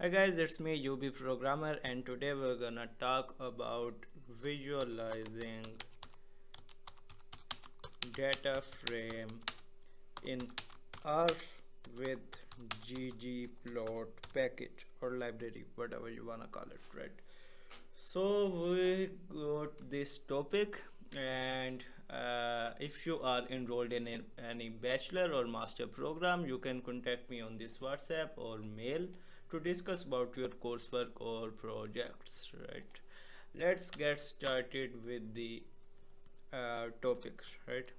Hi guys, it's me Ubprogrammer, and today we're gonna talk about visualizing data frame in R with ggplot package or library, whatever you wanna call it, right? So we got this topic, and if you are enrolled in any bachelor or master program, you can contact me on this WhatsApp or mail to discuss about your coursework or projects, right? Let's get started with the topic, right?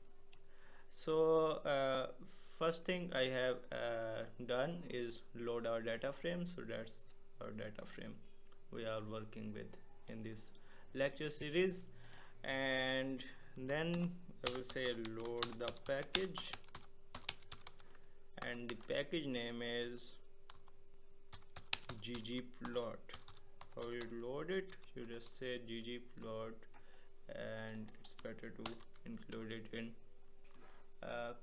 So first thing I have done is load our data frame. So that's our data frame we are working with in this lecture series, and then I will say load the package, and the package name is ggplot. How you load it? You just say ggplot, and it's better to include it in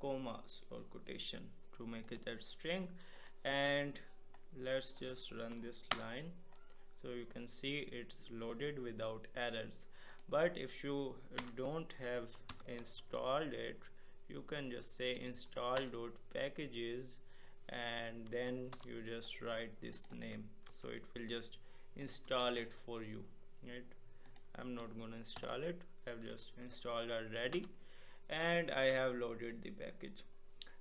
commas or quotation to make it that string. And let's just run this line, so you can see it's loaded without errors. But if you don't have installed it, you can just say install.packages, and then you just write this name, so it will just install it for you, right? I'm not gonna install it, I've just installed already, and I have loaded the package.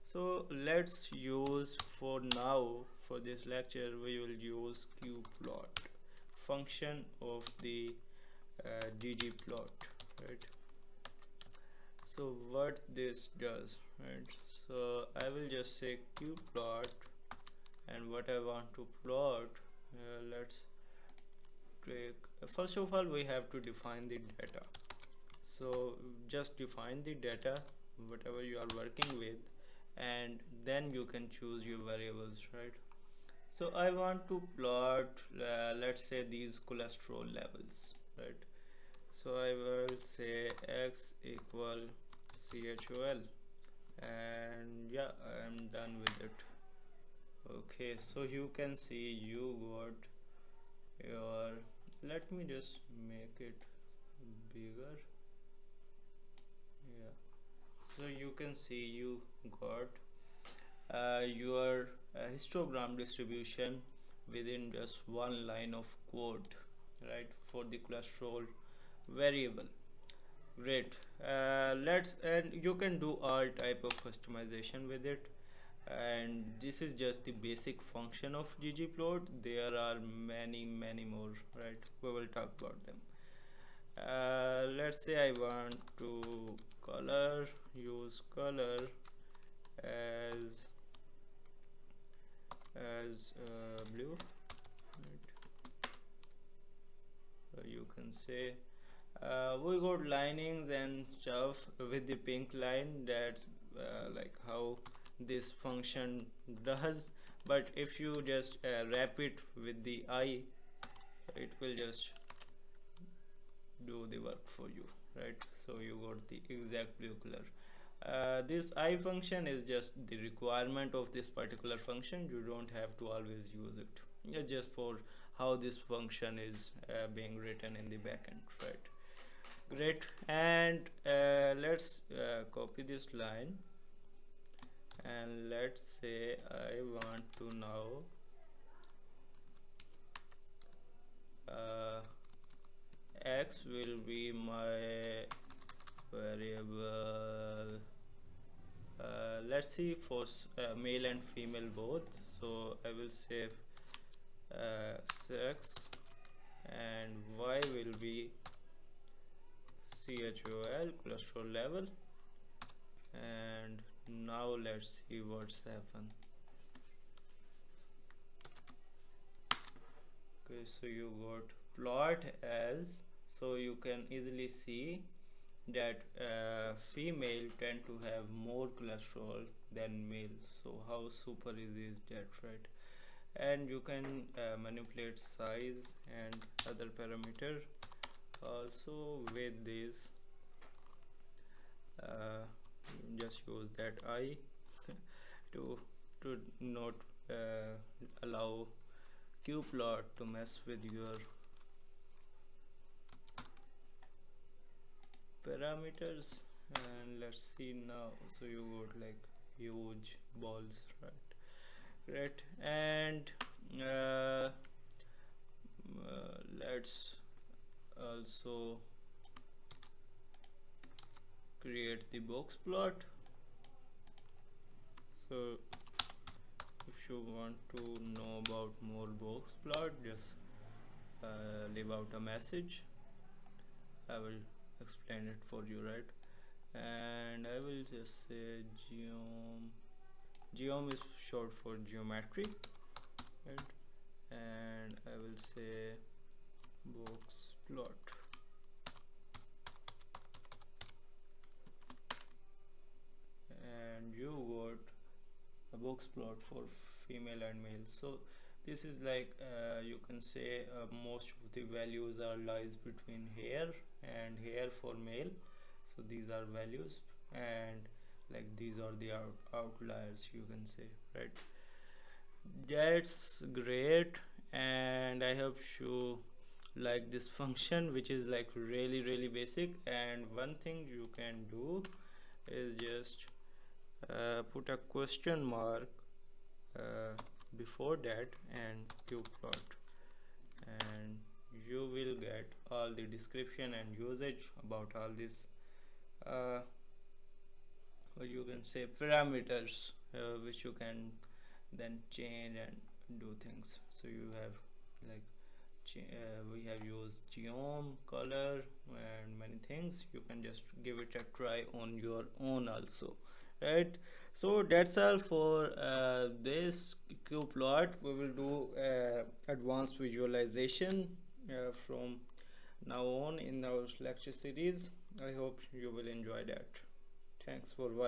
So let's use, for now, for this lecture we will use qplot function of the ggplot, right? So what this does, right? So I will just say qplot, and what I want to plot, let's take, first of all we have to define the data. So just define the data whatever you are working with, and then you can choose your variables, right? So I want to plot let's say these cholesterol levels, right? So I will say x equal CHOL, and yeah, I'm done with it. Okay, so you can see you got your, let me just make it bigger. Yeah, so you can see you got your histogram distribution within just one line of code, right, for the cholesterol variable. Great. Let's, and you can do all type of customization with it, and this is just the basic function of ggplot. There are many more, right? We will talk about them. Let's say I want to use color as blue, right? You can say we got linings and stuff with the pink line. That's like how this function does. But if you just wrap it with the eye, it will just do the work for you, right? So you got the exact blue color. This eye function is just the requirement of this particular function. You don't have to always use it. It's just for how this function is being written in the backend, right? Great. And let's copy this line, and let's say I want to now x will be my variable, let's see, for male and female both. So I will say sex, and y will be CHOL, cholesterol level. And now let's see what's happened. Okay, so you got plot as, so you can easily see that female tend to have more cholesterol than male. So how super easy is that, right? And you can manipulate size and other parameter also with this. Just use that eye to not allow qplot to mess with your parameters. And let's see now. So you got like huge balls, right? And let's also create the box plot. So if you want to know about more box plot, just leave out a message. I will explain it for you, right? And I will just say geom is short for geometry, right? And I will say box plot. And you got a box plot for female and male. So this is like you can say most of the values are lies between here and here for male. So these are values, and like these are the outliers, you can say, right? That's great, and I hope you like this function, which is like really basic. And one thing you can do is just put a question mark before that and qplot, and you will get all the description and usage about all this or you can say parameters which you can then change and do things. So you have like we have used geom, color, and many things. You can just give it a try on your own also, right? So that's all for this qplot. We will do advanced visualization from now on in our lecture series. I hope you will enjoy that. Thanks for watching.